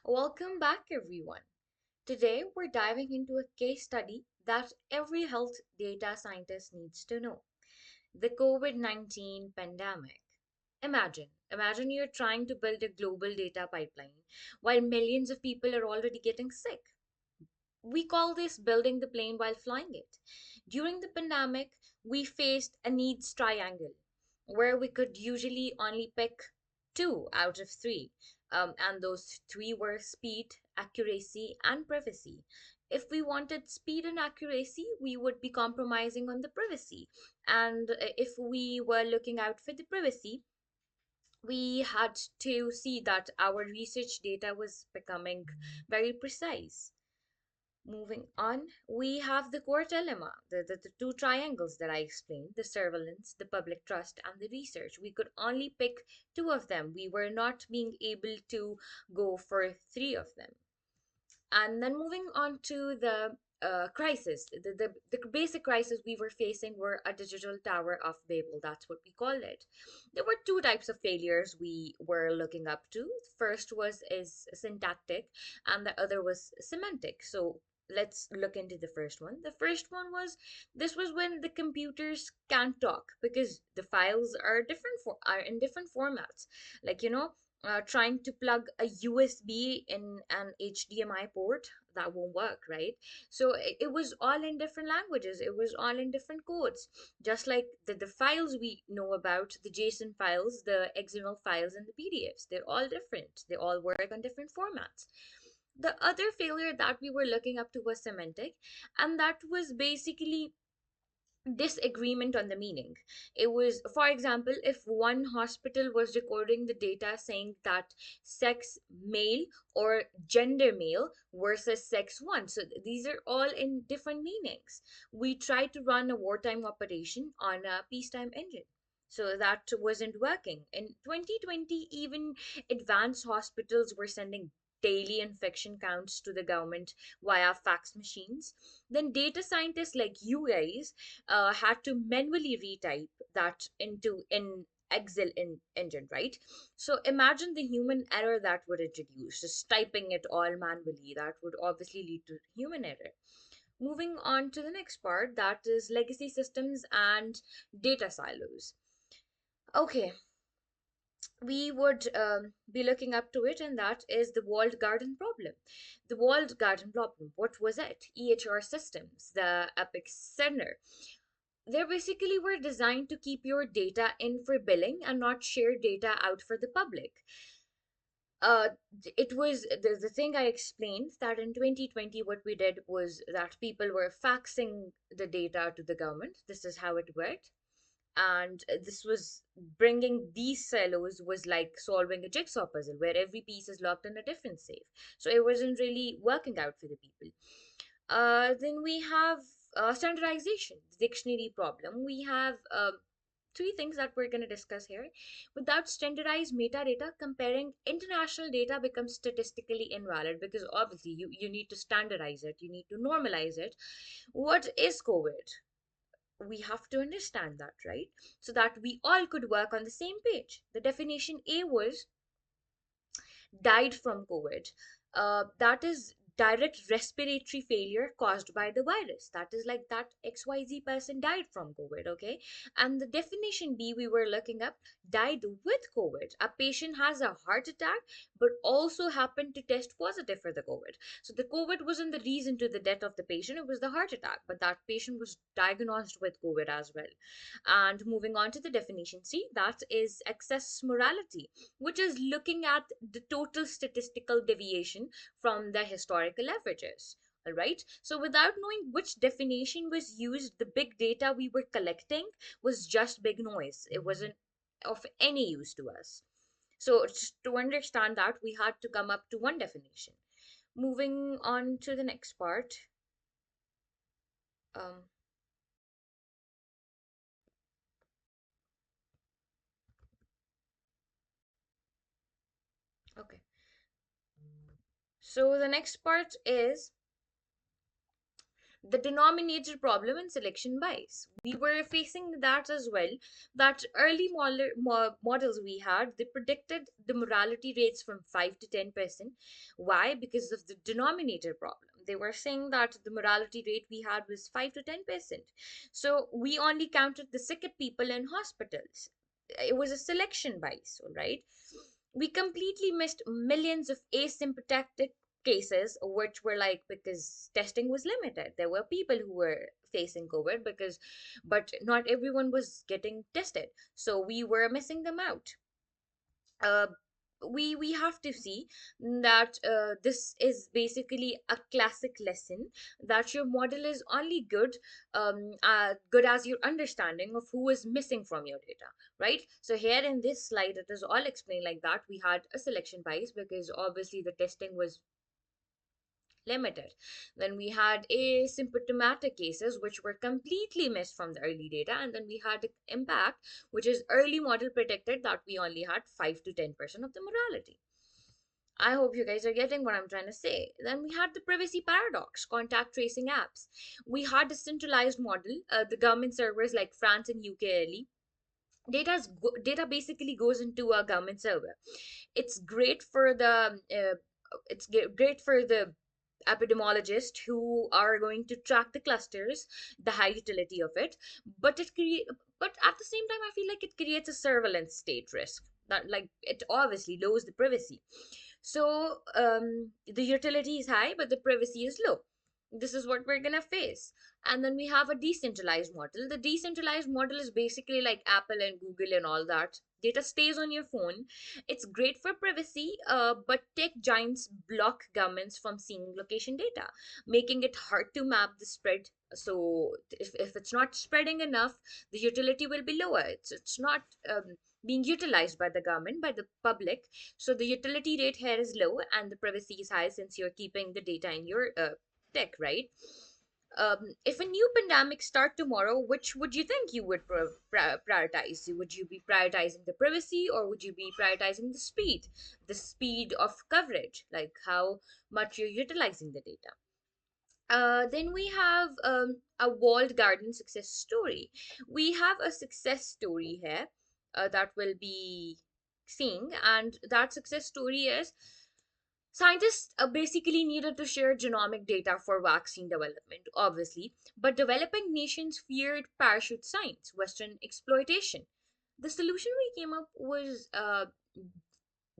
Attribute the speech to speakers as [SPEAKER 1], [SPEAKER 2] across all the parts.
[SPEAKER 1] Welcome back, everyone. Today, we're diving into a case study that every health data scientist needs to know: the COVID-19 pandemic. Imagine you're trying to build a global data pipeline while millions of people are already getting sick. We call this building the plane while flying it. During the pandemic, we faced a needs triangle where we could usually only pick two out of three. And those three were speed, accuracy, and privacy. If we wanted speed and accuracy, we would be compromising on the privacy. And if we were looking out for the privacy, we had to see that our research data was becoming very precise. Moving on, we have the core dilemma, the two triangles that I explained: the surveillance, the public trust, and the research. We could only pick two of them. We were not being able to go for three of them. And then moving on to the crisis, the basic crisis we were facing were a digital Tower of Babel. That's what we call it. There were two types of failures we were looking up to. First was is syntactic, and the other was semantic. So let's look into the first one. The first one was, this was when the computers can't talk because the files are in different formats. Like, trying to plug a USB in an HDMI port, that won't work, right? So it was all in different languages, it was all in different codes. Just like the files we know about, the JSON files, the XML files, and the PDFs, they're all different. They all work on different formats. The other failure that we were looking up to was semantic, and that was basically disagreement on the meaning. It was, for example, if one hospital was recording the data saying that sex male or gender male versus sex one. So these are all in different meanings. We tried to run a wartime operation on a peacetime engine. So that wasn't working. In 2020, even advanced hospitals were sending daily infection counts to the government via fax machines. Then data scientists like you guys had to manually retype that into in Excel engine, right? So imagine the human error that would introduce, just typing it all manually. That would obviously lead to human error. Moving on to the next part, that is legacy systems and data silos. Okay, we would be looking up to it, and that is the walled garden problem. The walled garden problem, what was it? EHR systems, the Epic Center. They basically were designed to keep your data in for billing and not share data out for the public. It was the thing I explained, that in 2020 what we did was that people were faxing the data to the government. This is how it worked. And this was bringing these silos was like solving a jigsaw puzzle where every piece is locked in a different safe. So it wasn't really working out for the people. Then we have standardization, the dictionary problem. We have three things that we're going to discuss here. Without standardized metadata, comparing international data becomes statistically invalid because obviously you need to standardize it, you need to normalize it. What is COVID? We have to understand that, right? So that we all could work on the same page. The definition A was died from COVID. That is direct respiratory failure caused by the virus. That is like that XYZ person died from COVID, okay? And the definition B we were looking up, died with COVID. A patient has a heart attack but also happened to test positive for the COVID. So the COVID wasn't the reason to the death of the patient, it was the heart attack, but that patient was diagnosed with COVID as well. And moving on to the definition C, that is excess morality, which is looking at the total statistical deviation from the historical averages. All right. So, without knowing which definition was used, the big data we were collecting was just big noise. It wasn't of any use to us. So, just to understand that, we had to come up to one definition. Moving on to the next part. Um, okay. So, the next part is The denominator problem and selection bias. We were facing that as well. That early models we had, they predicted the morality rates from 5 to 10%. Why? Because of the denominator problem. They were saying that the morality rate we had was 5 to 10%. So we only counted the sick people in hospitals. It was a selection bias, all right? We completely missed millions of asymptomatic cases, which were like because testing was limited. There were people who were facing COVID but not everyone was getting tested. So we were missing them out. uh, we have to see that this is basically a classic lesson that your model is only good as your understanding of who is missing from your data, right? So here in this slide it is all explained like that. We had a selection bias because obviously the testing was limited. Then we had asymptomatic cases which were completely missed from the early data, and then we had impact, which is early model predicted that we only had 5 to 10% of the morality. I hope you guys are getting what I'm trying to say. Then we had the privacy paradox, contact tracing apps. We had a centralized model, the government servers like France and UK early. Data basically goes into a government server. It's great for the epidemiologists who are going to track the clusters, the high utility of it. But at the same time I feel like it creates a surveillance state risk, that like it obviously lowers the privacy. So the utility is high but the privacy is low. This is what we're gonna face. And then we have a decentralized model. The decentralized model is basically like Apple and Google and all that. Data stays on your phone. It's great for privacy, but tech giants block governments from seeing location data, making it hard to map the spread. So if it's not spreading enough, the utility will be lower. It's not being utilized by the government, by the public. So the utility rate here is low and the privacy is high since you're keeping the data in your tech, right? If a new pandemic start tomorrow, which would you think you would prioritize? Would you be prioritizing the privacy or would you be prioritizing the speed of coverage, like how much you're utilizing the data? Then we have a walled garden success story. We have a success story here that will be seeing, and that success story is scientists basically needed to share genomic data for vaccine development, obviously, but developing nations feared parachute science, Western exploitation. The solution we came up was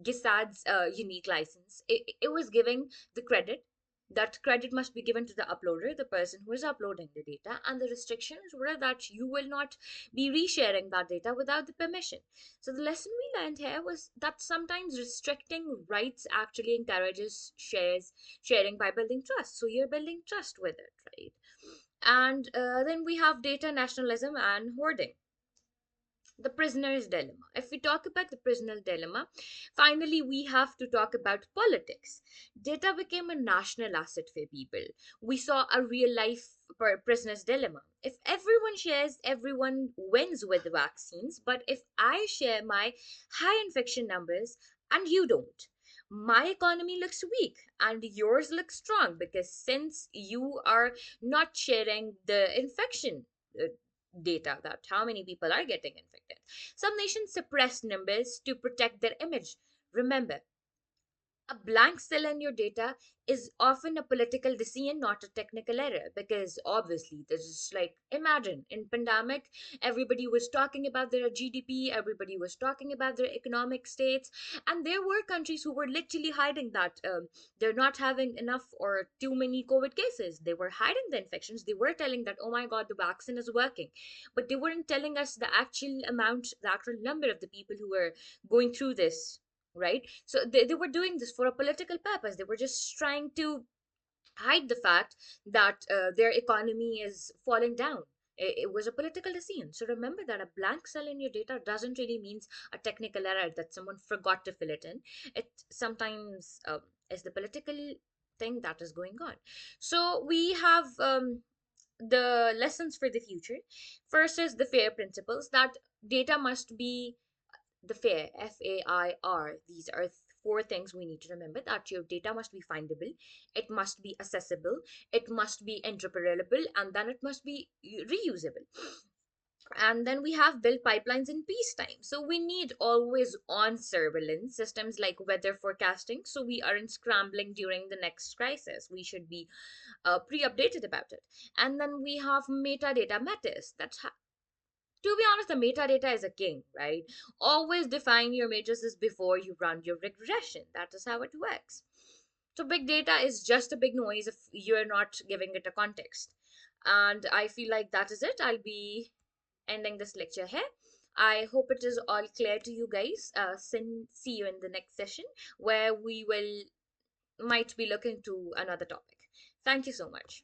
[SPEAKER 1] Gisad's unique license. It was giving the credit. That credit must be given to the uploader, the person who is uploading the data, and the restrictions were that you will not be resharing that data without the permission. So the lesson we learned here was that sometimes restricting rights actually encourages sharing by building trust. So you're building trust with it, right? And then we have data nationalism and hoarding. The prisoner's dilemma. If we talk about the prisoner's dilemma, finally we have to talk about politics. Data became a national asset for people. We saw a real life prisoner's dilemma. If everyone shares, everyone wins with the vaccines. But if I share my high infection numbers and you don't, my economy looks weak and yours looks strong because since you are not sharing the infection uh, data, that how many people are getting infected. Some nations suppress numbers to protect their image. Remember, a blank cell in your data is often a political decision, not a technical error, because obviously this is like imagine in pandemic, everybody was talking about their GDP, everybody was talking about their economic states, and there were countries who were literally hiding that they're not having enough or too many COVID cases. They were hiding the infections. They were telling that, oh my God, the vaccine is working, but they weren't telling us the actual amount, the actual number of the people who were going through this, right? So they were doing this for a political purpose. They were just trying to hide the fact that their economy is falling down. It was a political decision. So remember that a blank cell in your data doesn't really means a technical error that someone forgot to fill it in. It sometimes is the political thing that is going on. So we have the lessons for the future. First is the FAIR principles, that data must be the fair, FAIR. These are four things we need to remember: that your data must be findable, it must be accessible, it must be interoperable, and then it must be reusable. And then we have built pipelines in peacetime. So we need always on surveillance systems like weather forecasting. So we aren't scrambling during the next crisis. We should be pre updated about it. And then we have metadata matters. To be honest, the metadata is a king, right? Always define your matrices before you run your regression. That is how it works. So big data is just a big noise if you're not giving it a context. And I feel like that is it. I'll be ending this lecture here. I hope it is all clear to you guys. See you in the next session where we will might be looking to another topic. Thank you so much.